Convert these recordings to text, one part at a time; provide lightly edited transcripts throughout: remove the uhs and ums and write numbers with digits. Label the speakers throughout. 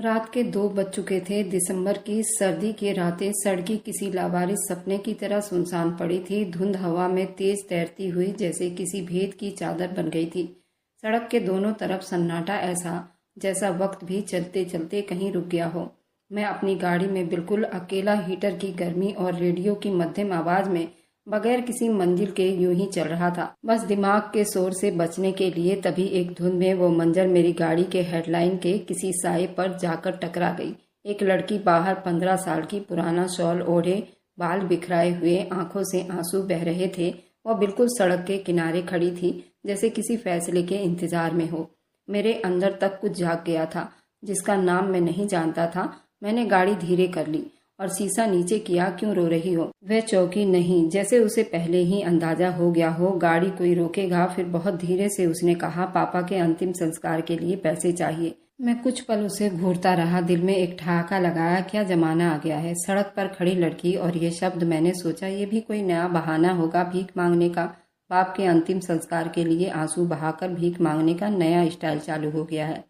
Speaker 1: रात के 2 बज चुके थे। दिसंबर की सर्दी की रातें सड़की किसी लावारिस सपने की तरह सुनसान पड़ी थी। धुंध हवा में तेज तैरती हुई जैसे किसी भेद की चादर बन गई थी। सड़क के दोनों तरफ सन्नाटा, ऐसा जैसा वक्त भी चलते चलते कहीं रुक गया हो। मैं अपनी गाड़ी में बिल्कुल अकेला, हीटर की गर्मी और रेडियो की मध्यम आवाज में बगैर किसी मंजिल के यूं ही चल रहा था, बस दिमाग के शोर से बचने के लिए। तभी एक धुंध में वो मंजर मेरी गाड़ी के हेडलाइन के किसी साए पर जाकर टकरा गई। एक लड़की बाहर 15 साल की, पुराना शॉल ओढ़े, बाल बिखराए हुए, आंखों से आंसू बह रहे थे। वह बिल्कुल सड़क के किनारे खड़ी थी, जैसे किसी फैसले के इंतजार में हो। मेरे अंदर तक कुछ जाग गया था, जिसका नाम मैं नहीं जानता था। मैंने गाड़ी धीरे कर ली और शीशा नीचे किया। क्यों रो रही हो? वह चौंकी नहीं, जैसे उसे पहले ही अंदाजा हो गया हो गाड़ी कोई रोकेगा। फिर बहुत धीरे से उसने कहा, पापा के अंतिम संस्कार के लिए पैसे चाहिए। मैं कुछ पल उसे घूरता रहा, दिल में एक ठहाका लगाया, क्या जमाना आ गया है। सड़क पर खड़ी लड़की और ये शब्द। मैंने सोचा ये भी कोई नया बहाना होगा भीख मांगने का। बाप के अंतिम संस्कार के लिए आंसू बहाकर भीख मांगने का नया स्टाइल चालू हो गया है।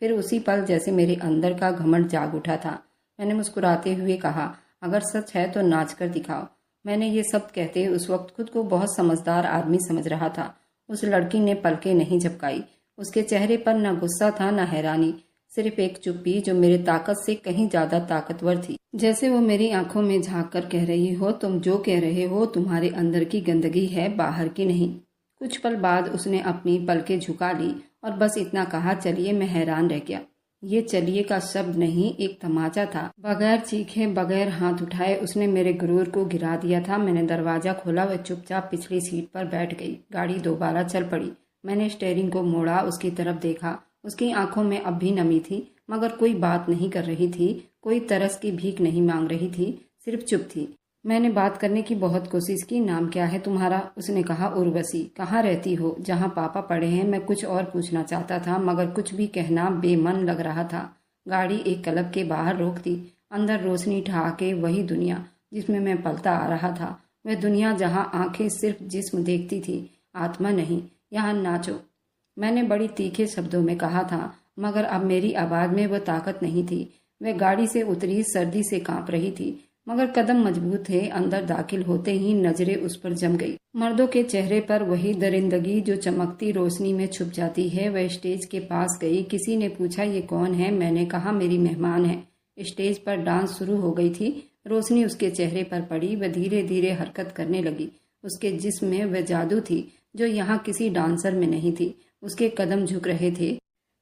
Speaker 1: फिर उसी पल जैसे मेरे अंदर का घमंड जाग उठा था। मैंने मुस्कुराते हुए कहा, अगर सच है तो नाच कर दिखाओ। मैंने ये सब कहते उस वक्त खुद को बहुत समझदार आदमी समझ रहा था। उस लड़की ने पलकें नहीं झपकाई। उसके चेहरे पर न गुस्सा था न हैरानी, सिर्फ एक चुप्पी जो मेरे ताकत से कहीं ज्यादा ताकतवर थी। जैसे वो मेरी आंखों में झांक कर कह रही हो, तुम जो कह रहे हो तुम्हारे अंदर की गंदगी है, बाहर की नहीं। कुछ पल बाद उसने अपनी पलकें झुका ली और बस इतना कहा, चलिए। मैं हैरान रह गया। ये चलिए का शब्द नहीं, एक तमाचा था। बगैर चीखे, बगैर हाथ उठाए उसने मेरे गुरूर को गिरा दिया था। मैंने दरवाजा खोला, वह चुपचाप पिछली सीट पर बैठ गई। गाड़ी दोबारा चल पड़ी। मैंने स्टीयरिंग को मोड़ा, उसकी तरफ देखा। उसकी आंखों में अब भी नमी थी, मगर कोई बात नहीं कर रही थी, कोई तरस की भीख नहीं मांग रही थी, सिर्फ चुप थी। मैंने बात करने की बहुत कोशिश की। नाम क्या है तुम्हारा? उसने कहा, उर्वशी। कहाँ रहती हो? जहाँ पापा पड़े हैं। मैं कुछ और पूछना चाहता था, मगर कुछ भी कहना बेमन लग रहा था। गाड़ी एक क्लब के बाहर रोक दी। अंदर रोशनी ठहाके, वही दुनिया जिसमें मैं पलता आ रहा था। वह दुनिया जहाँ आंखें सिर्फ जिस्म देखती थी, आत्मा नहीं। यहाँ नाचो, मैंने बड़ी तीखे शब्दों में कहा था, मगर अब मेरी आवाज में वह ताकत नहीं थी। वह गाड़ी से उतरी, सर्दी से कांप रही थी, मगर कदम मजबूत थे। अंदर दाखिल होते ही नजरें उस पर जम गई। मर्दों के चेहरे पर वही दरिंदगी जो चमकती रोशनी में छुप जाती है। वह स्टेज के पास गई। किसी ने पूछा, ये कौन है? मैंने कहा, मेरी मेहमान है। स्टेज पर डांस शुरू हो गई थी। रोशनी उसके चेहरे पर पड़ी। वह धीरे धीरे हरकत करने लगी। उसके जिस्म में वह जादू थी जो यहाँ किसी डांसर में नहीं थी। उसके कदम झुक रहे थे,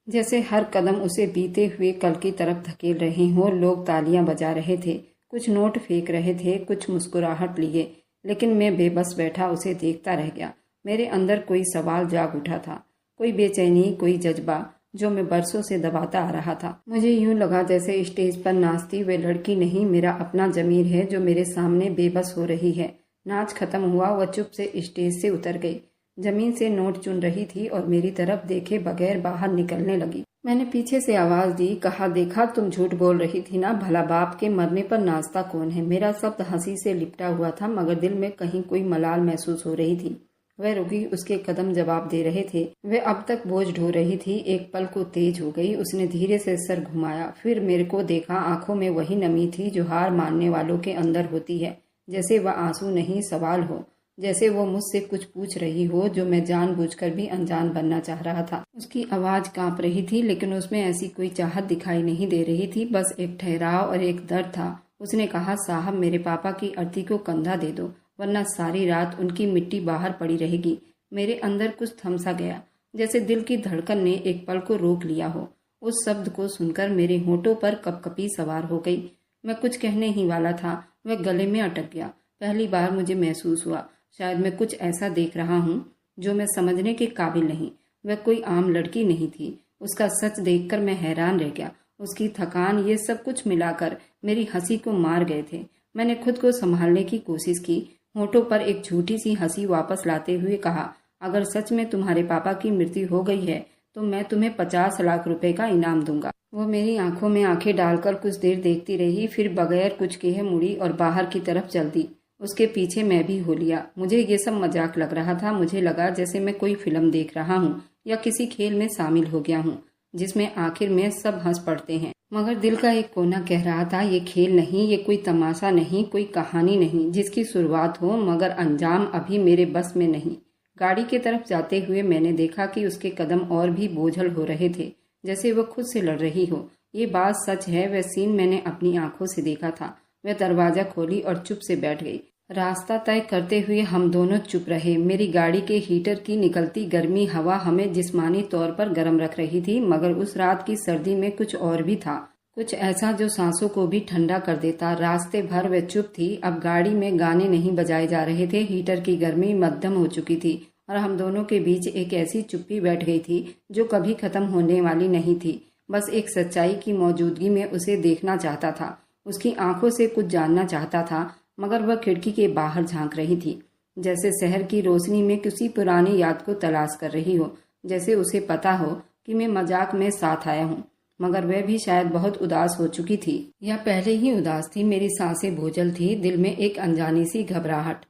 Speaker 1: जैसे हर कदम उसे बीते हुए कल की तरफ धकेल रहे हों। लोग तालियां बजा रहे थे, कुछ नोट फेंक रहे थे, कुछ मुस्कुराहट लिए, लेकिन मैं बेबस बैठा उसे देखता रह गया। मेरे अंदर कोई सवाल जाग उठा था, कोई बेचैनी, कोई जज्बा जो मैं बरसों से दबाता आ रहा था। मुझे यूं लगा जैसे स्टेज पर नाचती वे लड़की नहीं, मेरा अपना जमीर है जो मेरे सामने बेबस हो रही है। नाच खत्म हुआ, वह चुप से स्टेज से उतर गई। जमीन से नोट चुन रही थी और मेरी तरफ देखे बगैर बाहर निकलने लगी। मैंने पीछे से आवाज दी, कहा, देखा तुम झूठ बोल रही थी ना। भला बाप के मरने पर नाचता कौन है? मेरा शब्द हंसी से लिपटा हुआ था, मगर दिल में कहीं कोई मलाल महसूस हो रही थी। वह रुकी, उसके कदम जवाब दे रहे थे। वह अब तक बोझ ढो रही थी, एक पल को तेज हो गई। उसने धीरे से सर घुमाया, फिर मेरे को देखा। आंखों में वही नमी थी जो हार मानने वालों के अंदर होती है, जैसे वह आंसू नहीं सवाल हो, जैसे वो मुझसे कुछ पूछ रही हो जो मैं जानबूझकर भी अनजान बनना चाह रहा था। उसकी आवाज कांप रही थी, लेकिन उसमें ऐसी कोई चाहत दिखाई नहीं दे रही थी, बस एक ठहराव और एक दर्द था। उसने कहा, साहब, मेरे पापा की अर्थी को कंधा दे दो, वरना सारी रात उनकी मिट्टी बाहर पड़ी रहेगी। मेरे अंदर कुछ थम सा गया, जैसे दिल की धड़कन ने एक पल को रोक लिया हो। उस शब्द को सुनकर मेरे होठों पर कपकपी सवार हो गई। मैं कुछ कहने ही वाला था, वह गले में अटक गया। पहली बार मुझे महसूस हुआ, शायद मैं कुछ ऐसा देख रहा हूँ जो मैं समझने के काबिल नहीं। वह कोई आम लड़की नहीं थी। उसका सच देखकर मैं हैरान रह गया। उसकी थकान, ये सब कुछ मिलाकर मेरी हंसी को मार गए थे। मैंने खुद को संभालने की कोशिश की, होठों पर एक झूठी सी हंसी वापस लाते हुए कहा, अगर सच में तुम्हारे पापा की मृत्यु हो गई है तो मैं तुम्हें 50 लाख रुपए का इनाम दूंगा। वो मेरी आंखों में आंखें डालकर कुछ देर देखती रही, फिर बगैर कुछ कहे मुड़ी और बाहर की तरफ चल दी। उसके पीछे मैं भी हो लिया। मुझे ये सब मजाक लग रहा था। मुझे लगा जैसे मैं कोई फिल्म देख रहा हूँ या किसी खेल में शामिल हो गया हूँ जिसमें आखिर में सब हंस पड़ते हैं। मगर दिल का एक कोना कह रहा था, ये खेल नहीं, ये कोई तमाशा नहीं, कोई कहानी नहीं जिसकी शुरुआत हो मगर अंजाम अभी मेरे बस में नहीं। गाड़ी की तरफ जाते हुए मैंने देखा कि उसके कदम और भी बोझल हो रहे थे, जैसे वह खुद से लड़ रही हो। ये बात सच है, वह सीन मैंने अपनी आंखों से देखा था। वह दरवाजा खोली और चुप से बैठ गई। रास्ता तय करते हुए हम दोनों चुप रहे। मेरी गाड़ी के हीटर की निकलती गर्मी हवा हमें जिस्मानी तौर पर गर्म रख रही थी, मगर उस रात की सर्दी में कुछ और भी था, कुछ ऐसा जो सांसों को भी ठंडा कर देता। रास्ते भर वह चुप थी। अब गाड़ी में गाने नहीं बजाए जा रहे थे। हीटर की गर्मी मध्यम हो चुकी थी और हम दोनों के बीच एक ऐसी चुप्पी बैठ गई थी जो कभी खत्म होने वाली नहीं थी। बस एक सच्चाई की मौजूदगी में उसे देखना चाहता था, उसकी आंखों से कुछ जानना चाहता था। मगर वह खिड़की के बाहर झांक रही थी, जैसे शहर की रोशनी में किसी पुरानी याद को तलाश कर रही हो, जैसे उसे पता हो कि मैं मजाक में साथ आया हूँ। मगर वह भी शायद बहुत उदास हो चुकी थी, या पहले ही उदास थी। मेरी सांसें बोझल थी, दिल में एक अनजानी सी घबराहट,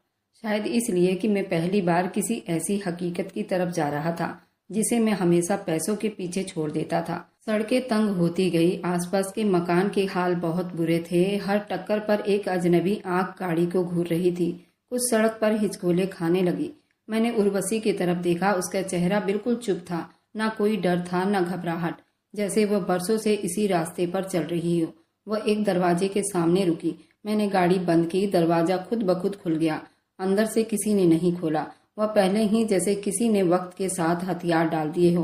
Speaker 1: शायद इसलिए कि मैं पहली बार किसी ऐसी हकीकत की तरफ जा रहा था जिसे मैं हमेशा पैसों के पीछे छोड़ देता था। सड़कें तंग होती गई। आसपास के मकान के हाल बहुत बुरे थे। हर टक्कर पर एक अजनबी आंख गाड़ी को घूर रही थी। कुछ सड़क पर हिचकोले खाने लगी। मैंने उर्वशी की तरफ देखा। उसका चेहरा बिल्कुल चुप था, ना कोई डर था न घबराहट, जैसे वह बरसों से इसी रास्ते पर चल रही हो। वह एक दरवाजे के सामने रुकी। मैंने गाड़ी बंद की। दरवाजा खुद ब खुद खुल गया। अंदर से किसी ने नहीं खोला। वह पहले ही जैसे किसी ने वक्त के साथ हथियार डाल दिए हो।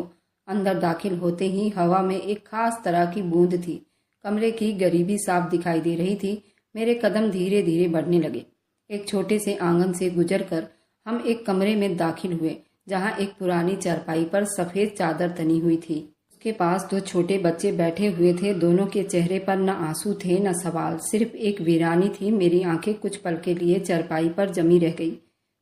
Speaker 1: अंदर दाखिल होते ही हवा में एक खास तरह की बूंद थी। कमरे की गरीबी साफ दिखाई दे रही थी। मेरे कदम धीरे धीरे बढ़ने लगे। एक छोटे से आंगन से गुजरकर हम एक कमरे में दाखिल हुए, जहां एक पुरानी चारपाई पर सफेद चादर तनी हुई थी। उसके पास दो छोटे बच्चे बैठे हुए थे। दोनों के चेहरे पर न आंसू थे न सवाल, सिर्फ एक वीरानी थी। मेरी आंखें कुछ पल के लिए चारपाई पर जमी रह गई।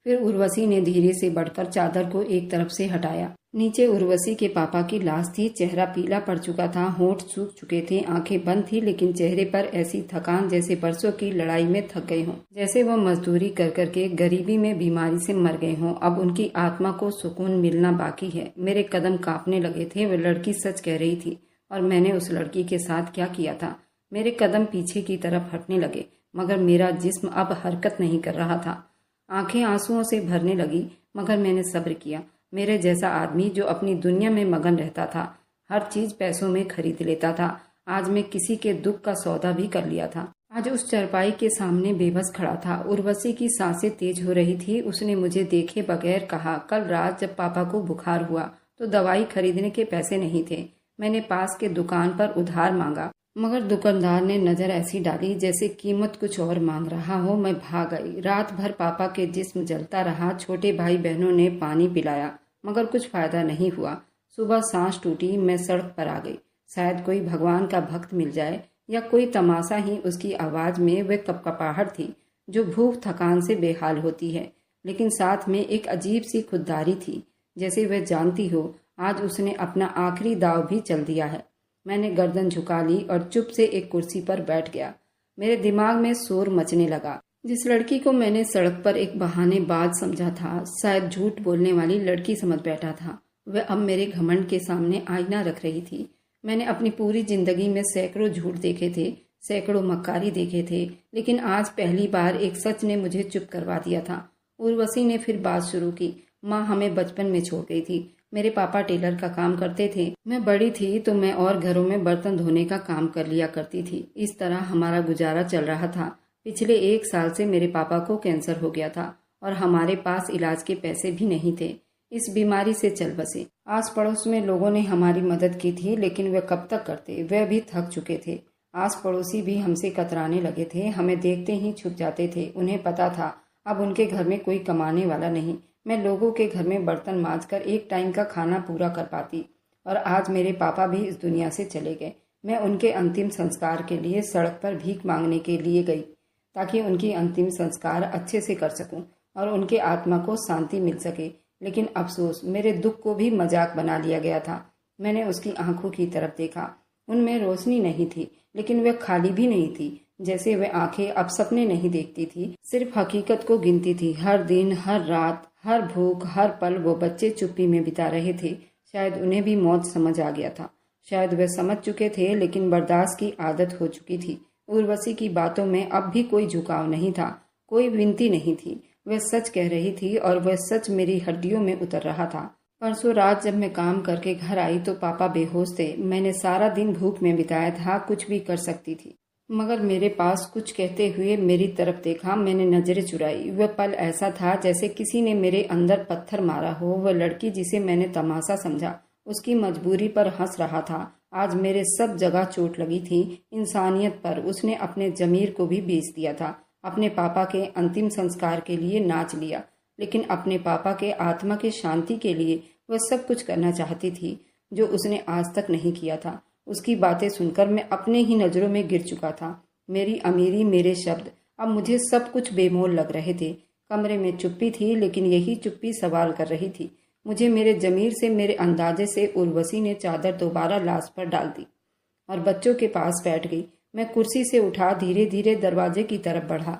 Speaker 1: फिर उर्वशी ने धीरे से बढ़कर चादर को एक तरफ से हटाया। नीचे उर्वशी के पापा की लाश थी। चेहरा पीला पड़ चुका था, होंठ सूख चुके थे, आंखें बंद थी, लेकिन चेहरे पर ऐसी थकान जैसे परसों की लड़ाई में थक गए हों, जैसे वो मजदूरी कर करके गरीबी में बीमारी से मर गए हों। अब उनकी आत्मा को सुकून मिलना बाकी है। मेरे कदम कांपने लगे थे। वह लड़की सच कह रही थी, और मैंने उस लड़की के साथ क्या किया था। मेरे कदम पीछे की तरफ हटने लगे, मगर मेरा जिस्म अब हरकत नहीं कर रहा था। आंखें आंसुओं से भरने लगी, मगर मैंने सब्र किया। मेरे जैसा आदमी जो अपनी दुनिया में मगन रहता था, हर चीज पैसों में खरीद लेता था, आज मैं किसी के दुख का सौदा भी कर लिया था। आज उस चारपाई के सामने बेबस खड़ा था। उर्वशी की सांसें तेज हो रही थी। उसने मुझे देखे बगैर कहा, कल रात जब पापा को बुखार हुआ तो दवाई खरीदने के पैसे नहीं थे। मैंने पास के दुकान पर उधार मांगा, मगर दुकानदार ने नजर ऐसी डाली जैसे कीमत कुछ और मांग रहा हो। मैं भाग आई। रात भर पापा के जिस्म जलता रहा। छोटे भाई बहनों ने पानी पिलाया, मगर कुछ फायदा नहीं हुआ। सुबह सांस टूटी। मैं सड़क पर आ गई। शायद कोई भगवान का भक्त मिल जाए, या कोई तमाशा ही। उसकी आवाज में वह कपकपाहट थी जो भूख थकान से बेहाल होती है, लेकिन साथ में एक अजीब सी खुददारी थी, जैसे वह जानती हो आज उसने अपना आखिरी दाव भी चल दिया है। मैंने गर्दन झुका ली और चुप से एक कुर्सी पर बैठ गया। मेरे दिमाग में शोर मचने लगा। जिस लड़की को मैंने सड़क पर एक बहानेबाज समझा था, शायद झूठ बोलने वाली लड़की समझ बैठा था, वह अब मेरे घमंड के सामने आईना रख रही थी। मैंने अपनी पूरी जिंदगी में सैकड़ों झूठ देखे थे, सैकड़ों मक्कारी देखे थे, लेकिन आज पहली बार एक सच ने मुझे चुप करवा दिया था। उर्वशी ने फिर बात शुरू की। माँ हमें बचपन में छोड़ गई थी। मेरे पापा टेलर का काम करते थे। मैं बड़ी थी तो मैं और घरों में बर्तन धोने का काम कर लिया करती थी। इस तरह हमारा गुजारा चल रहा था। पिछले 1 साल से मेरे पापा को कैंसर हो गया था और हमारे पास इलाज के पैसे भी नहीं थे। इस बीमारी से चल बसे। आस पड़ोस में लोगों ने हमारी मदद की थी, लेकिन वे कब तक करते, वे भी थक चुके थे। आस पड़ोसी भी हमसे कतराने लगे थे, हमें देखते ही छुप जाते थे। उन्हें पता था अब उनके घर में कोई कमाने वाला नहीं। मैं लोगों के घर में बर्तन मांजकर एक टाइम का खाना पूरा कर पाती, और आज मेरे पापा भी इस दुनिया से चले गए। मैं उनके अंतिम संस्कार के लिए सड़क पर भीख मांगने के लिए गई, ताकि उनकी अंतिम संस्कार अच्छे से कर सकूं और उनके आत्मा को शांति मिल सके। लेकिन अफसोस, मेरे दुख को भी मजाक बना लिया गया था। मैंने उसकी आंखों की तरफ देखा। उनमें रोशनी नहीं थी, लेकिन वह खाली भी नहीं थी। जैसे वह आंखें अब सपने नहीं देखती थी, सिर्फ हकीकत को गिनती थी। हर दिन, हर रात, हर भूख, हर पल वो बच्चे चुप्पी में बिता रहे थे। शायद उन्हें भी मौत समझ आ गया था। शायद वे समझ चुके थे, लेकिन बर्दाश्त की आदत हो चुकी थी। उर्वशी की बातों में अब भी कोई झुकाव नहीं था, कोई विनती नहीं थी। वह सच कह रही थी और वह सच मेरी हड्डियों में उतर रहा था। परसों रात जब मैं काम करके घर आई तो पापा बेहोश थे। मैंने सारा दिन भूख में बिताया था, कुछ भी कर सकती थी, मगर मेरे पास कुछ कहते हुए मेरी तरफ देखा। मैंने नजरें चुराई। वह पल ऐसा था जैसे किसी ने मेरे अंदर पत्थर मारा हो। वह लड़की जिसे मैंने तमाशा समझा, उसकी मजबूरी पर हंस रहा था। आज मेरे सब जगह चोट लगी थी। इंसानियत पर उसने अपने जमीर को भी बेच दिया था। अपने पापा के अंतिम संस्कार के लिए नाच लिया, लेकिन अपने पापा के आत्मा के शांति के लिए वह सब कुछ करना चाहती थी जो उसने आज तक नहीं किया था। उसकी बातें सुनकर मैं अपने ही नज़रों में गिर चुका था। मेरी अमीरी, मेरे शब्द, अब मुझे सब कुछ बेमोल लग रहे थे। कमरे में चुप्पी थी, लेकिन यही चुप्पी सवाल कर रही थी मुझे। मेरे जमीर से, मेरे अंदाजे से उर्वशी ने चादर दोबारा लाश पर डाल दी और बच्चों के पास बैठ गई। मैं कुर्सी से उठा, धीरे धीरे दरवाजे की तरफ बढ़ा।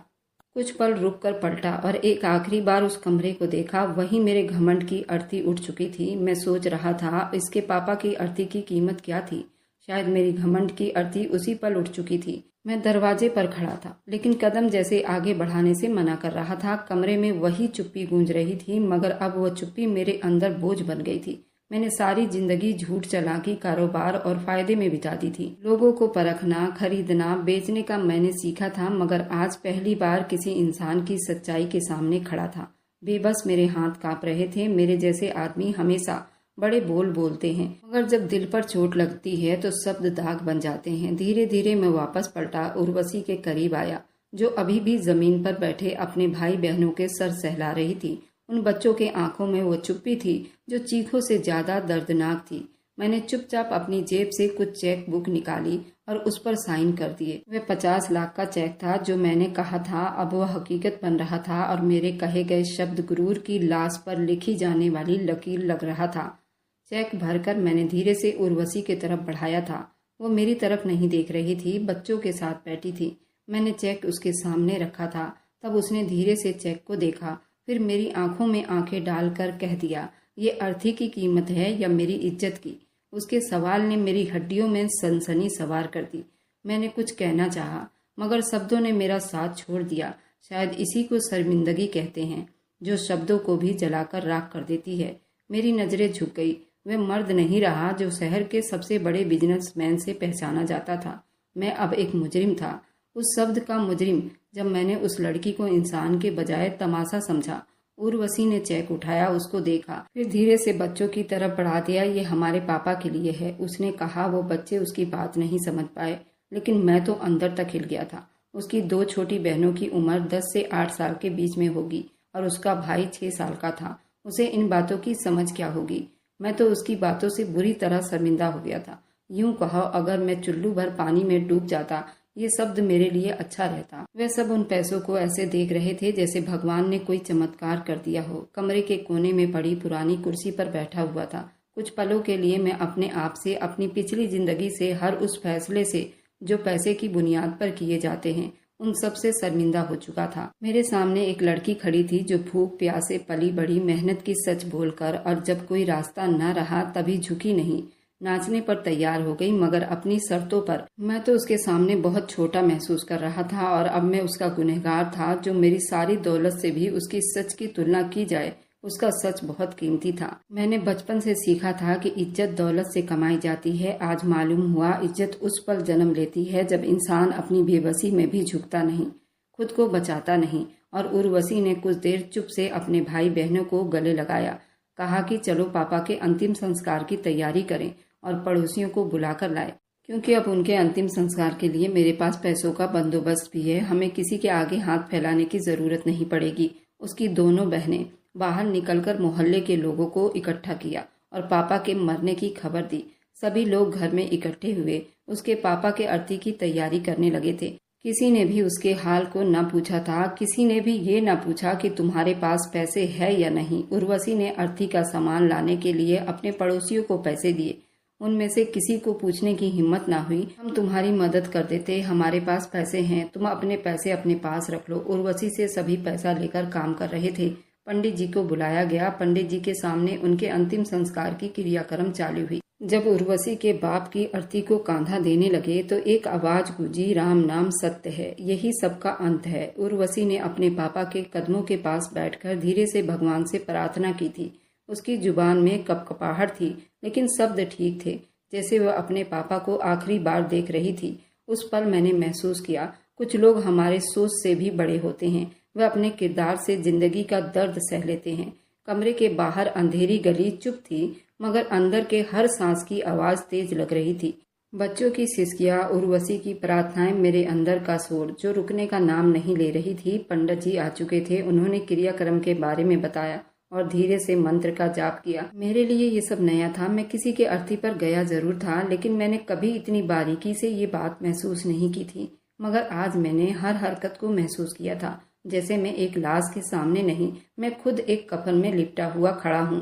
Speaker 1: कुछ पल रुककर पलटा और एक आखिरी बार उस कमरे को देखा। वहीं मेरे घमंड की अर्थी उठ चुकी थी। मैं सोच रहा था, इसके पापा की अर्थी की कीमत क्या थी? शायद मेरी घमंड की अर्थी उसी पल उठ चुकी थी। मैं दरवाजे पर खड़ा था, लेकिन कदम जैसे आगे बढ़ाने से मना कर रहा था। कमरे में वही चुप्पी गूंज रही थी, मगर अब वह चुप्पी मेरे अंदर बोझ बन गई थी। मैंने सारी जिंदगी झूठ, चालाकी, कारोबार और फायदे में बिता दी थी। लोगों को परखना, खरीदना, बेचने का मैंने सीखा था, मगर आज पहली बार किसी इंसान की सच्चाई के सामने खड़ा था। बेबस मेरे हाथ कांप रहे थे। मेरे जैसे आदमी हमेशा बड़े बोल बोलते हैं, मगर जब दिल पर चोट लगती है तो शब्द दाग बन जाते हैं। धीरे धीरे मैं वापस पलटा, उर्वशी के करीब आया, जो अभी भी जमीन पर बैठे अपने भाई बहनों के सर सहला रही थी। उन बच्चों के आंखों में वो चुप्पी थी जो चीखों से ज्यादा दर्दनाक थी। मैंने चुपचाप अपनी जेब से कुछ चेक बुक निकाली और उस पर साइन कर दिए। वह 50 लाख का चेक था जो मैंने कहा था, अब वह हकीकत बन रहा था और मेरे कहे गए शब्द गुरूर की लाश पर लिखी जाने वाली लकीर लग रहा था। चेक भरकर मैंने धीरे से उर्वशी की तरफ बढ़ाया था। वो मेरी तरफ नहीं देख रही थी, बच्चों के साथ बैठी थी। मैंने चेक उसके सामने रखा था। तब उसने धीरे से चेक को देखा, फिर मेरी आंखों में आंखें डालकर कह दिया, ये अर्थी की कीमत है या मेरी इज्जत की? उसके सवाल ने मेरी हड्डियों में सनसनी सवार कर दी। मैंने कुछ कहना चाहा, मगर शब्दों ने मेरा साथ छोड़ दिया। शायद इसी को शर्मिंदगी कहते हैं, जो शब्दों को भी जलाकर राख कर देती है। मेरी नजरें झुक गई। वह मर्द नहीं रहा जो शहर के सबसे बड़े बिजनेसमैन से पहचाना जाता था। मैं अब एक मुजरिम था, उस शब्द का मुजरिम। जब मैंने उस लड़की को इंसान के बजाय तमाशा समझा। उर्वशी ने चेक उठाया, उसको देखा, फिर धीरे से बच्चों की तरफ बढ़ा दिया। ये हमारे पापा के लिए है, उसने कहा। वो बच्चे उसकी बात नहीं समझ पाए, लेकिन मैं तो अंदर तक हिल गया था। उसकी 2 छोटी बहनों की उम्र 10 से 8 साल के बीच में होगी और उसका भाई 6 साल का था। उसे इन बातों की समझ क्या होगी? मैं तो उसकी बातों से बुरी तरह शर्मिंदा हो गया था। यूं कहो, अगर मैं चुल्लू भर पानी में डूब जाता, ये शब्द मेरे लिए अच्छा रहता। वे सब उन पैसों को ऐसे देख रहे थे जैसे भगवान ने कोई चमत्कार कर दिया हो। कमरे के कोने में पड़ी पुरानी कुर्सी पर बैठा हुआ था। कुछ पलों के लिए मैं अपने आप से, अपनी पिछली जिंदगी से, हर उस फैसले से जो पैसे की बुनियाद पर किए जाते हैं, उन सब से शर्मिंदा हो चुका था। मेरे सामने एक लड़की खड़ी थी जो भूख प्यासे पली बड़ी, मेहनत की सच बोलकर, और जब कोई रास्ता न रहा तभी झुकी नहीं, नाचने पर तैयार हो गई, मगर अपनी शर्तों पर। मैं तो उसके सामने बहुत छोटा महसूस कर रहा था और अब मैं उसका गुनहगार था। जो मेरी सारी दौलत से भी उसकी सच की तुलना की जाए, उसका सच बहुत कीमती था। मैंने बचपन से सीखा था कि इज्जत दौलत से कमाई जाती है। आज मालूम हुआ, इज्जत उस पल जन्म लेती है जब इंसान अपनी बेबसी में भी झुकता नहीं, खुद को बचाता नहीं। और उर्वशी ने कुछ देर चुप से अपने भाई बहनों को गले लगाया, कहा कि चलो पापा के अंतिम संस्कार की तैयारी करें और पड़ोसियों को बुलाकर लाए, क्योंकि अब उनके अंतिम संस्कार के लिए मेरे पास पैसों का बंदोबस्त भी है। हमें किसी के आगे हाथ फैलाने की जरूरत नहीं पड़ेगी। उसकी दोनों बहनें बाहर निकलकर मोहल्ले के लोगों को इकट्ठा किया और पापा के मरने की खबर दी। सभी लोग घर में इकट्ठे हुए। उसके पापा के अर्थी की तैयारी करने लगे थे। किसी ने भी उसके हाल को न पूछा था। किसी ने भी ये न पूछा कि तुम्हारे पास पैसे है या नहीं। उर्वशी ने अर्थी का सामान लाने के लिए अपने पड़ोसियों को पैसे दिए। उनमें से किसी को पूछने की हिम्मत ना हुई, हम तुम्हारी मदद कर देते, हमारे पास पैसे हैं, तुम अपने पैसे अपने पास रख लो। उर्वशी से सभी पैसा लेकर काम कर रहे थे, पंडित जी को बुलाया गया। पंडित जी के सामने उनके अंतिम संस्कार की क्रियाक्रम चालू हुई। जब उर्वशी के बाप की अर्थी को कांधा देने लगे तो एक आवाज गूंजी, राम नाम सत्य है, यही सबका अंत है। उर्वशी ने अपने पापा के कदमों के पास बैठकर धीरे से भगवान से प्रार्थना की थी। उसकी जुबान में कपकपाहट थी, लेकिन शब्द ठीक थे, जैसे वह अपने पापा को आखिरी बार देख रही थी। उस पल मैंने महसूस किया, कुछ लोग हमारे सोच से भी बड़े होते हैं। वह अपने किरदार से जिंदगी का दर्द सह लेते हैं। कमरे के बाहर अंधेरी गली चुप थी, मगर अंदर के हर सांस की आवाज तेज लग रही थी। बच्चों की सिसकियां, उर्वशी की प्रार्थनाएं, मेरे अंदर का शोर जो रुकने का नाम नहीं ले रही थी। पंडित जी आ चुके थे। उन्होंने क्रियाक्रम के बारे में बताया और धीरे से मंत्र का जाप किया। मेरे लिए ये सब नया था। मैं किसी के अर्थी पर गया जरूर था, लेकिन मैंने कभी इतनी बारीकी से ये बात महसूस नहीं की थी। मगर आज मैंने हर हरकत को महसूस किया था, जैसे मैं एक लाश के सामने नहीं, मैं खुद एक कफन में लिपटा हुआ खड़ा हूँ।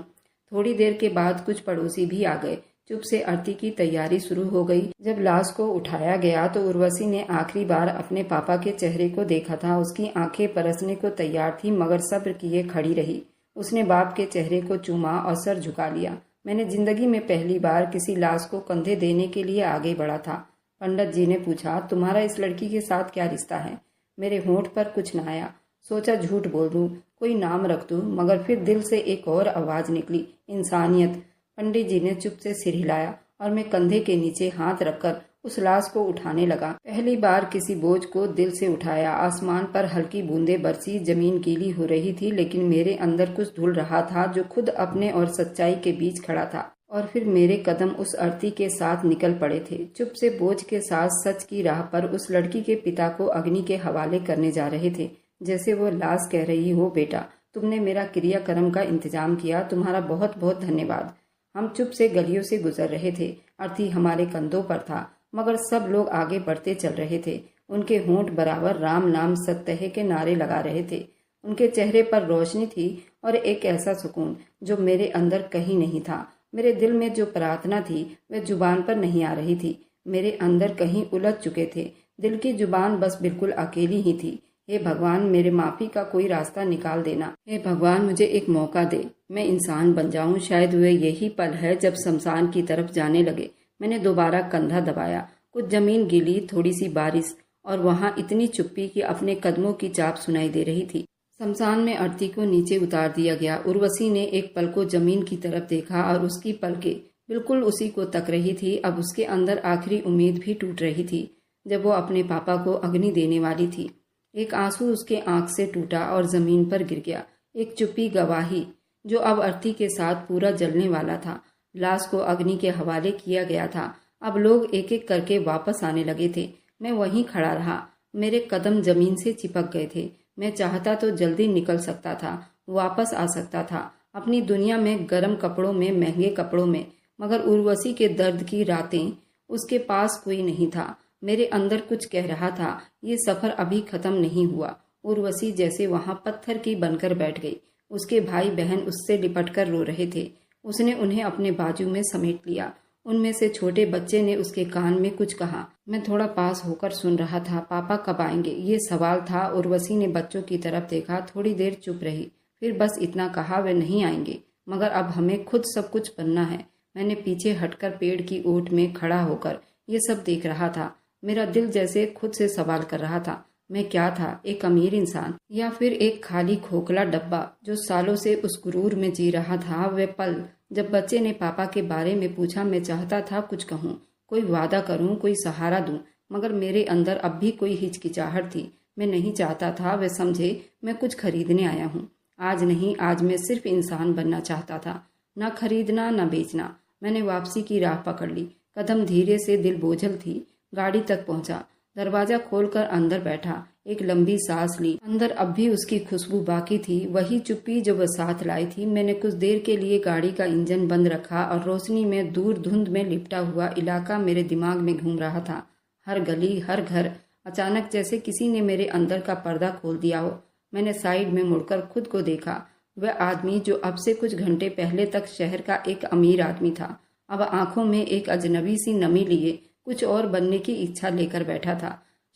Speaker 1: थोड़ी देर के बाद कुछ पड़ोसी भी आ गए। चुप से आरती की तैयारी शुरू हो गई। जब लाश को उठाया गया तो उर्वशी ने आखिरी बार अपने पापा के चेहरे को देखा था। उसकी आंखें बरसने को तैयार थी, मगर सब्र किए खड़ी रही। उसने बाप के चेहरे को चूमा और सर झुका लिया। मैंने जिंदगी में पहली बार किसी लाश को कंधे देने के लिए आगे बढ़ा था। पंडित जी ने पूछा, तुम्हारा इस लड़की के साथ क्या रिश्ता है? मेरे होंठ पर कुछ न आया। सोचा झूठ बोल दूं, कोई नाम रख दूं, मगर फिर दिल से एक और आवाज निकली, इंसानियत। पंडित जी ने चुप से सिर हिलाया और मैं कंधे के नीचे हाथ रखकर उस लाश को उठाने लगा। पहली बार किसी बोझ को दिल से उठाया। आसमान पर हल्की बूंदें बरसी, जमीन गीली हो रही थी, लेकिन मेरे अंदर कुछ धुल रहा था जो खुद अपने और सच्चाई के बीच खड़ा था। और फिर मेरे कदम उस अर्थी के साथ निकल पड़े थे। चुप से बोझ के साथ सच की राह पर उस लड़की के पिता को अग्नि के हवाले करने जा रहे थे। जैसे वो लाश कह रही हो, बेटा तुमने मेरा क्रियाक्रम का इंतजाम किया, तुम्हारा बहुत बहुत धन्यवाद। हम चुप से गलियों से गुजर रहे थे। अर्थी हमारे कंधों पर था, मगर सब लोग आगे बढ़ते चल रहे थे। उनके होंठ बराबर राम नाम सत्य है के नारे लगा रहे थे। उनके चेहरे पर रोशनी थी और एक ऐसा सुकून जो मेरे अंदर कहीं नहीं था। मेरे दिल में जो प्रार्थना थी वह जुबान पर नहीं आ रही थी। मेरे अंदर कहीं उलझ चुके थे। दिल की जुबान बस बिल्कुल अकेली ही थी। हे भगवान, मेरे माफी का कोई रास्ता निकाल देना। हे भगवान, मुझे एक मौका दे, मैं इंसान बन जाऊं। शायद वह यही पल है जब शमशान की तरफ जाने लगे। मैंने दोबारा कंधा दबाया। कुछ जमीन गीली, थोड़ी सी बारिश, और वहां इतनी चुप्पी कि अपने कदमों की चाप सुनाई दे रही थी। शमशान में अर्थी को नीचे उतार दिया गया। उर्वशी ने एक पल को जमीन की तरफ देखा और उसकी पलकें बिल्कुल उसी को तक रही थी। अब उसके अंदर आखिरी उम्मीद भी टूट रही थी। जब वो अपने पापा को अग्नि देने वाली थी, एक आंसू उसके आंख से टूटा और जमीन पर गिर गया। एक चुप्पी गवाही जो अब अर्थी के साथ पूरा जलने वाला था। लाश को अग्नि के हवाले किया गया था। अब लोग एक एक करके वापस आने लगे थे। मैं वहीं खड़ा रहा। मेरे कदम जमीन से चिपक गए थे। मैं चाहता तो जल्दी निकल सकता था, वापस आ सकता था अपनी दुनिया में, गर्म कपड़ों में, महंगे कपड़ों में, मगर उर्वशी के दर्द की रातें, उसके पास कोई नहीं था। मेरे अंदर कुछ कह रहा था, ये सफर अभी खत्म नहीं हुआ। उर्वशी जैसे वहां पत्थर की बनकर बैठ गई। उसके भाई बहन उससे लिपटकर रो रहे थे। उसने उन्हें अपने बाजू में समेट लिया। उनमें से छोटे बच्चे ने उसके कान में कुछ कहा। मैं थोड़ा पास होकर सुन रहा था। पापा कब आएंगे, ये सवाल था। उर्वशी ने बच्चों की तरफ देखा, थोड़ी देर चुप रही, फिर बस इतना कहा, वे नहीं आएंगे, मगर अब हमें खुद सब कुछ बनना है। मैंने पीछे हटकर पेड़ की ओट में खड़ा होकर ये सब देख रहा था। मेरा दिल जैसे खुद से सवाल कर रहा था, मैं क्या था, एक अमीर इंसान या फिर एक खाली खोखला डब्बा जो सालों से उस गुरूर में जी रहा था। वे पल जब बच्चे ने पापा के बारे में पूछा, मैं चाहता था कुछ कहूँ, कोई वादा करूँ, कोई सहारा दूँ, मगर मेरे अंदर अब भी कोई हिचकिचाहट थी। मैं नहीं चाहता था वे समझे मैं कुछ खरीदने आया हूँ। आज नहीं, आज मैं सिर्फ इंसान बनना चाहता था, न खरीदना न बेचना। मैंने वापसी की राह पकड़ ली। कदम धीरे से, दिल बोझल थी। गाड़ी तक पहुंचा, दरवाजा खोलकर अंदर बैठा, एक लंबी सांस ली। अंदर अब भी उसकी खुशबू बाकी थी, वही चुप्पी जो वह साथ लाई थी। मैंने कुछ देर के लिए गाड़ी का इंजन बंद रखा और रोशनी में दूर धुंध में लिपटा हुआ इलाका मेरे दिमाग में घूम रहा था। हर गली, हर घर, अचानक जैसे किसी ने मेरे अंदर का पर्दा खोल दिया हो। मैंने साइड में मुड़कर खुद को देखा। वह आदमी जो अब से कुछ घंटे पहले तक शहर का एक अमीर आदमी था, अब आंखों में एक अजनबी सी नमी लिए कुछ और बनने की इच्छा लेकर बैठा था।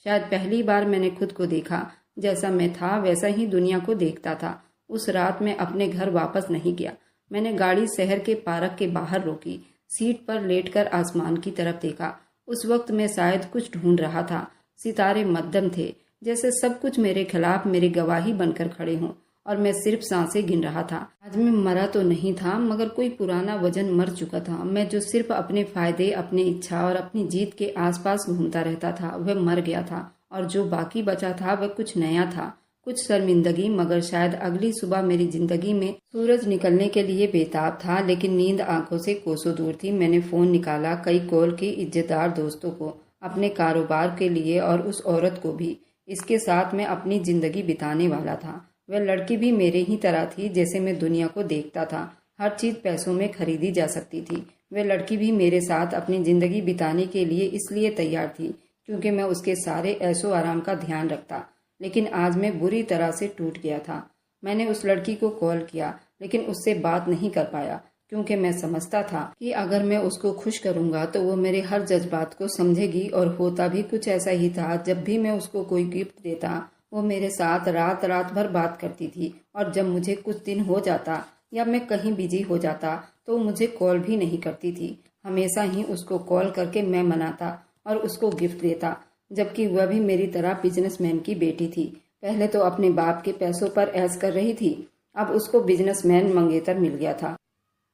Speaker 1: शायद पहली बार मैंने खुद को देखा। जैसा मैं था वैसा ही दुनिया को देखता था। उस रात मैं अपने घर वापस नहीं गया। मैंने गाड़ी शहर के पार्क के बाहर रोकी, सीट पर लेटकर आसमान की तरफ देखा। उस वक्त मैं शायद कुछ ढूंढ रहा था। सितारे मध्यम थे, जैसे सब कुछ मेरे खिलाफ मेरी गवाही बनकर खड़े हों, और मैं सिर्फ सांसें गिन रहा था। आज मैं मरा तो नहीं था, मगर कोई पुराना वजन मर चुका था। मैं जो सिर्फ अपने फायदे, अपनी इच्छा और अपनी जीत के आसपास घूमता रहता था, वह मर गया था। और जो बाकी बचा था वह कुछ नया था, कुछ शर्मिंदगी, मगर शायद अगली सुबह मेरी जिंदगी में सूरज निकलने के लिए बेताब था। लेकिन नींद आंखों से कोसों दूर थी। मैंने फोन निकाला, कई कॉल की इज्जतदार दोस्तों को, अपने कारोबार के लिए और उस औरत को भी। इसके साथ मैं अपनी जिंदगी बिताने वाला था। वह लड़की भी मेरे ही तरह थी जैसे मैं दुनिया को देखता था। हर चीज पैसों में खरीदी जा सकती थी। वह लड़की भी मेरे साथ अपनी जिंदगी बिताने के लिए इसलिए तैयार थी क्योंकि मैं उसके सारे ऐशो आराम का ध्यान रखता। लेकिन आज मैं बुरी तरह से टूट गया था। मैंने उस लड़की को कॉल किया, लेकिन उससे बात नहीं कर पाया क्योंकि मैं समझता था कि अगर मैं उसको खुश करूंगा तो वो मेरे हर जज्बात को समझेगी। और होता भी कुछ ऐसा ही था। जब भी मैं उसको कोई गिफ्ट देता, वो मेरे साथ रात रात भर बात करती थी। और जब मुझे कुछ दिन हो जाता या मैं कहीं बिजी हो जाता तो मुझे कॉल भी नहीं करती थी। हमेशा ही उसको कॉल करके मैं मनाता और उसको गिफ्ट देता, जबकि वह भी मेरी तरह बिजनेसमैन की बेटी थी। पहले तो अपने बाप के पैसों पर ऐश कर रही थी, अब उसको बिजनेसमैन मंगेतर मिल गया था।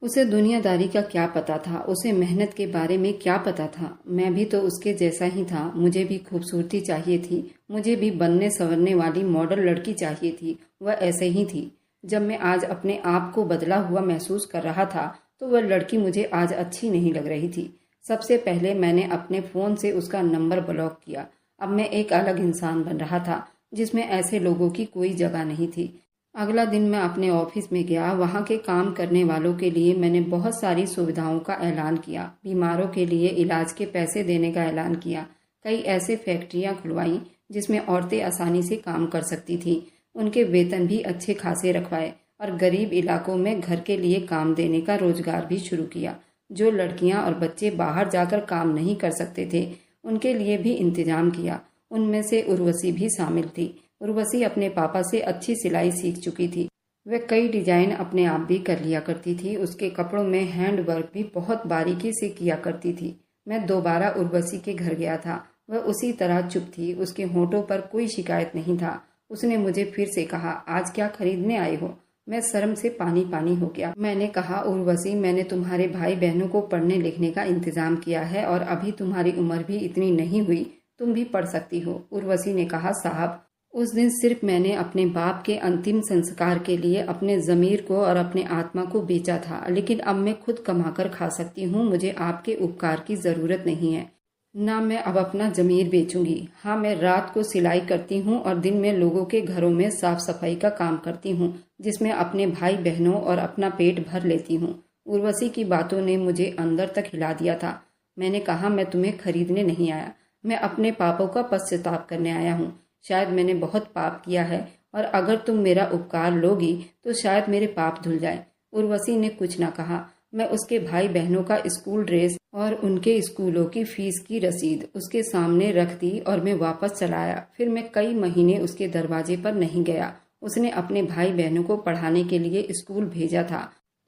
Speaker 1: उसे दुनियादारी का क्या पता था, उसे मेहनत के बारे में क्या पता था। मैं भी तो उसके जैसा ही था। मुझे भी खूबसूरती चाहिए थी, मुझे भी बनने संवरने वाली मॉडल लड़की चाहिए थी। वह ऐसे ही थी। जब मैं आज अपने आप को बदला हुआ महसूस कर रहा था तो वह लड़की मुझे आज अच्छी नहीं लग रही थी। सबसे पहले मैंने अपने फ़ोन से उसका नंबर ब्लॉक किया। अब मैं एक अलग इंसान बन रहा था जिसमें ऐसे लोगों की कोई जगह नहीं थी। अगला दिन मैं अपने ऑफिस में गया। वहाँ के काम करने वालों के लिए मैंने बहुत सारी सुविधाओं का ऐलान किया। बीमारों के लिए इलाज के पैसे देने का ऐलान किया। कई ऐसे फैक्ट्रियाँ खुलवाई जिसमें औरतें आसानी से काम कर सकती थीं। उनके वेतन भी अच्छे खासे रखवाए और गरीब इलाकों में घर के लिए काम देने का रोजगार भी शुरू किया। जो लड़कियां और बच्चे बाहर जाकर काम नहीं कर सकते थे, उनके लिए भी इंतजाम किया। उनमें से उर्वशी भी शामिल थी। उर्वशी अपने पापा से अच्छी सिलाई सीख चुकी थी। वह कई डिजाइन अपने आप भी कर लिया करती थी। उसके कपड़ों में हैंड वर्क भी बहुत बारीकी से किया करती थी। मैं दोबारा उर्वशी के घर गया था। वह उसी तरह चुप थी। उसके होठों पर कोई शिकायत नहीं था। उसने मुझे फिर से कहा, आज क्या खरीदने आए हो? मैं शर्म से पानी पानी हो गया। मैंने कहा, उर्वशी, मैंने तुम्हारे भाई बहनों को पढ़ने लिखने का इंतजाम किया है और अभी तुम्हारी उम्र भी इतनी नहीं हुई, तुम भी पढ़ सकती हो। उर्वशी ने कहा, साहब, उस दिन सिर्फ मैंने अपने बाप के अंतिम संस्कार के लिए अपने जमीर को और अपने आत्मा को बेचा था, लेकिन अब मैं खुद कमाकर खा सकती हूँ। मुझे आपके उपकार की जरूरत नहीं है। ना मैं अब अपना जमीर बेचूंगी। हाँ, मैं रात को सिलाई करती हूँ और दिन में लोगों के घरों में साफ सफाई का काम करती हूँ, जिसमें अपने भाई बहनों और अपना पेट भर लेती हूँ। उर्वशी की बातों ने मुझे अंदर तक हिला दिया था। मैंने कहा, मैं तुम्हें खरीदने नहीं आया, मैं अपने पापों का पश्चाताप करने आया हूँ। शायद मैंने बहुत पाप किया है और अगर तुम मेरा उपकार लोगी तो शायद मेरे पाप धुल जाए। उर्वशी ने कुछ न कहा। मैं उसके भाई बहनों का स्कूल ड्रेस और उनके स्कूलों की फीस की रसीद उसके सामने रख दी और मैं वापस चला आया। फिर मैं कई महीने उसके दरवाजे पर नहीं गया। उसने अपने भाई बहनों को पढ़ाने के लिए स्कूल भेजा था,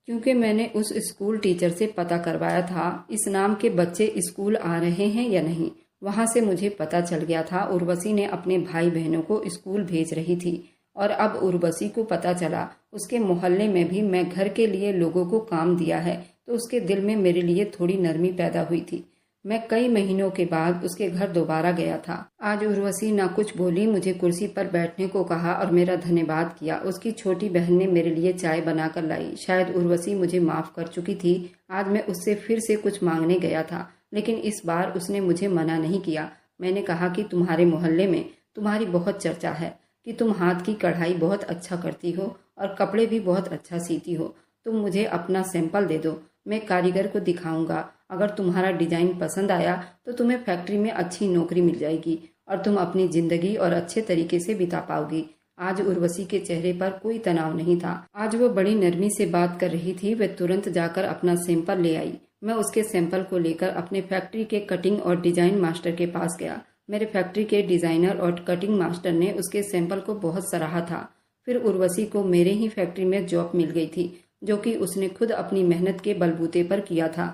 Speaker 1: क्योंकि मैंने उस स्कूल टीचर से पता करवाया था इस नाम के बच्चे स्कूल आ रहे हैं या नहीं। वहां से मुझे पता चल गया था उर्वशी ने अपने भाई बहनों को स्कूल भेज रही थी। और अब उर्वशी को पता चला उसके मोहल्ले में भी मैं घर के लिए लोगों को काम दिया है, तो उसके दिल में मेरे लिए थोड़ी नरमी पैदा हुई थी। मैं कई महीनों के बाद उसके घर दोबारा गया था। आज उर्वशी ना कुछ बोली, मुझे कुर्सी पर बैठने को कहा और मेरा धन्यवाद किया। उसकी छोटी बहन ने मेरे लिए चाय बनाकर लाई। शायद उर्वशी मुझे माफ कर चुकी थी। आज मैं उससे फिर से कुछ मांगने गया था, लेकिन इस बार उसने मुझे मना नहीं किया। मैंने कहा कि तुम्हारे मोहल्ले में तुम्हारी बहुत चर्चा है कि तुम हाथ की कढ़ाई बहुत अच्छा करती हो और कपड़े भी बहुत अच्छा सीती हो। तुम मुझे अपना सैंपल दे दो, मैं कारीगर को दिखाऊंगा। अगर तुम्हारा डिजाइन पसंद आया तो तुम्हें फैक्ट्री में अच्छी नौकरी मिल जाएगी और तुम अपनी जिंदगी और अच्छे तरीके से बिता पाओगी। आज उर्वशी के चेहरे पर कोई तनाव नहीं था। आज वो बड़ी नरमी से बात कर रही थी। वह तुरंत जाकर अपना सैंपल ले आई। मैं उसके सैंपल को लेकर अपने फैक्ट्री के कटिंग और डिजाइन मास्टर के पास गया। मेरे फैक्ट्री के डिजाइनर और कटिंग मास्टर ने उसके सैंपल को बहुत सराहा था। फिर उर्वशी को मेरे ही फैक्ट्री में जॉब मिल गई थी, जो कि उसने खुद अपनी मेहनत के बलबूते पर किया था।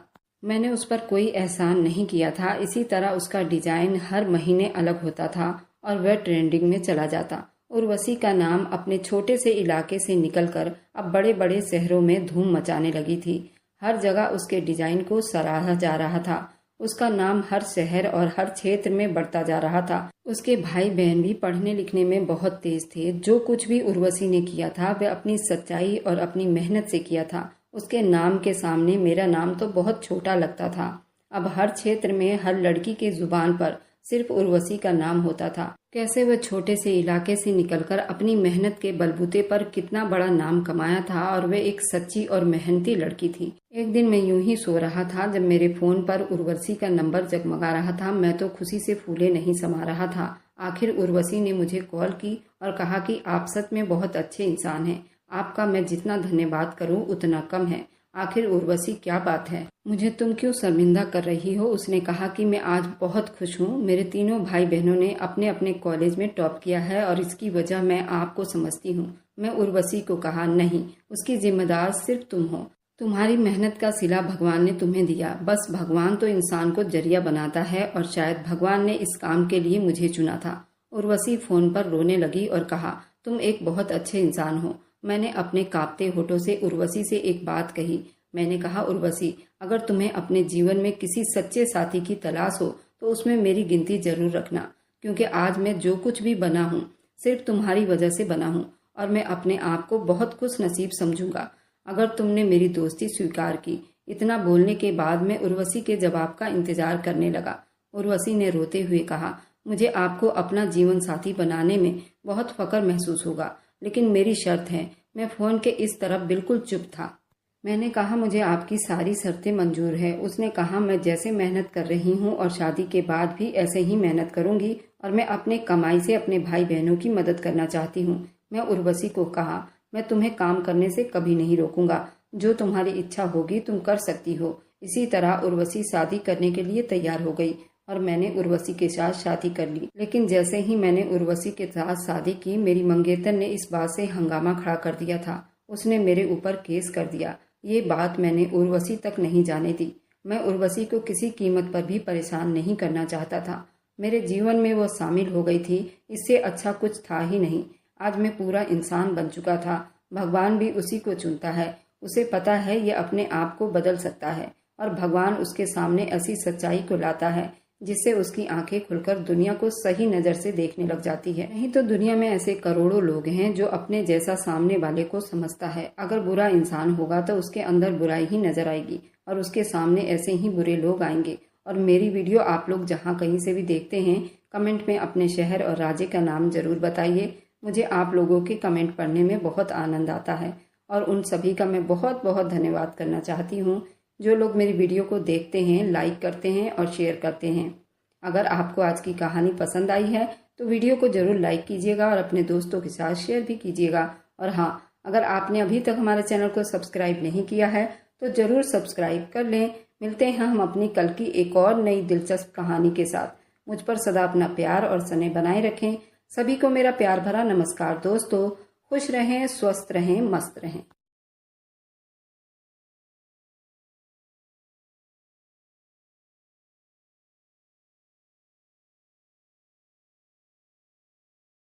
Speaker 1: मैंने उस पर कोई एहसान नहीं किया था। इसी तरह उसका डिजाइन हर महीने अलग होता था और वह ट्रेंडिंग में चला जाता। उर्वशी का नाम अपने छोटे से इलाके से निकलकर अब बड़े बड़े शहरों में धूम मचाने लगी थी। हर जगह उसके डिजाइन को सराहा जा रहा था। उसका नाम हर शहर और हर क्षेत्र में बढ़ता जा रहा था। उसके भाई बहन भी पढ़ने लिखने में बहुत तेज थे। जो कुछ भी उर्वशी ने किया था वह अपनी सच्चाई और अपनी मेहनत से किया था। उसके नाम के सामने मेरा नाम तो बहुत छोटा लगता था। अब हर क्षेत्र में हर लड़की के जुबान पर सिर्फ उर्वशी का नाम होता था। कैसे वह छोटे से इलाके से निकलकर अपनी मेहनत के बलबूते पर कितना बड़ा नाम कमाया था और वह एक सच्ची और मेहनती लड़की थी। एक दिन मैं यूं ही सो रहा था जब मेरे फोन पर उर्वशी का नंबर जगमगा रहा था। मैं तो खुशी से फूले नहीं समा रहा था। आखिर उर्वशी ने मुझे कॉल की और कहा कि आप सच में बहुत अच्छे इंसान हैं। आपका मैं जितना धन्यवाद करूं उतना कम है। आखिर उर्वशी क्या बात है, मुझे तुम क्यों शर्मिंदा कर रही हो? उसने कहा कि मैं आज बहुत खुश हूँ। मेरे तीनों भाई बहनों ने अपने अपने कॉलेज में टॉप किया है और इसकी वजह मैं आपको समझती हूँ। मैं उर्वशी को कहा, नहीं, उसकी जिम्मेदार सिर्फ तुम हो। तुम्हारी मेहनत का सिला भगवान ने तुम्हें दिया। बस भगवान तो इंसान को जरिया बनाता है और शायद भगवान ने इस काम के लिए मुझे चुना था। उर्वशी फोन पर रोने लगी और कहा, तुम एक बहुत अच्छे इंसान हो। मैंने अपने कांपते होठों से उर्वशी से एक बात कही। मैंने कहा, उर्वशी, अगर तुम्हें अपने जीवन में किसी सच्चे साथी की तलाश हो तो उसमें मेरी गिनती जरूर रखना, क्योंकि आज मैं जो कुछ भी बना हूँ सिर्फ तुम्हारी वजह से बना हूँ और मैं अपने आप को बहुत खुश नसीब समझूंगा अगर तुमने मेरी दोस्ती स्वीकार की। इतना बोलने के बाद मैं उर्वशी के जवाब का इंतजार करने लगा। उर्वशी ने रोते हुए कहा, मुझे आपको अपना जीवन साथी बनाने में बहुत फख्र महसूस होगा, लेकिन मेरी शर्त है। मैं फोन के इस तरफ बिल्कुल चुप था। मैंने कहा, मुझे आपकी सारी शर्तें मंजूर है। उसने कहा, मैं जैसे मेहनत कर रही हूँ और शादी के बाद भी ऐसे ही मेहनत करूंगी और मैं अपने कमाई से अपने भाई बहनों की मदद करना चाहती हूँ। मैं उर्वशी को कहा, मैं तुम्हें काम करने से कभी नहीं रोकूंगा। जो तुम्हारी इच्छा होगी तुम कर सकती हो। इसी तरह उर्वशी शादी करने के लिए तैयार हो गई और मैंने उर्वशी के साथ शादी कर ली। लेकिन जैसे ही मैंने उर्वशी के साथ शादी की, मेरी मंगेतर ने इस बात से हंगामा खड़ा कर दिया था। उसने मेरे ऊपर केस कर दिया। ये बात मैंने उर्वशी तक नहीं जाने दी। मैं उर्वशी को किसी कीमत पर भी परेशान नहीं करना चाहता था। मेरे जीवन में वो शामिल हो गई थी, इससे अच्छा कुछ था ही नहीं। आज मैं पूरा इंसान बन चुका था। भगवान भी उसी को चुनता है। उसे पता है ये अपने आप को बदल सकता है और भगवान उसके सामने ऐसी सच्चाई को लाता है जिससे उसकी आंखें खुलकर दुनिया को सही नजर से देखने लग जाती है। नहीं तो दुनिया में ऐसे करोड़ों लोग हैं जो अपने जैसा सामने वाले को समझता है। अगर बुरा इंसान होगा तो उसके अंदर बुराई ही नजर आएगी और उसके सामने ऐसे ही बुरे लोग आएंगे। और मेरी वीडियो आप लोग जहाँ कहीं से भी देखते हैं, कमेंट में अपने शहर और राज्य का नाम जरूर बताइए। मुझे आप लोगों के कमेंट पढ़ने में बहुत आनंद आता है और उन सभी का मैं बहुत बहुत धन्यवाद करना चाहती हूँ जो लोग मेरी वीडियो को देखते हैं, लाइक करते हैं और शेयर करते हैं। अगर आपको आज की कहानी पसंद आई है तो वीडियो को जरूर लाइक कीजिएगा और अपने दोस्तों के साथ शेयर भी कीजिएगा। और हाँ, अगर आपने अभी तक हमारे चैनल को सब्सक्राइब नहीं किया है तो जरूर सब्सक्राइब कर लें। मिलते हैं हम अपनी कल की एक और नई दिलचस्प कहानी के साथ। मुझ पर सदा अपना प्यार और स्नेह बनाए रखें। सभी को मेरा प्यार भरा नमस्कार दोस्तों। खुश रहें, स्वस्थ रहें, मस्त रहें।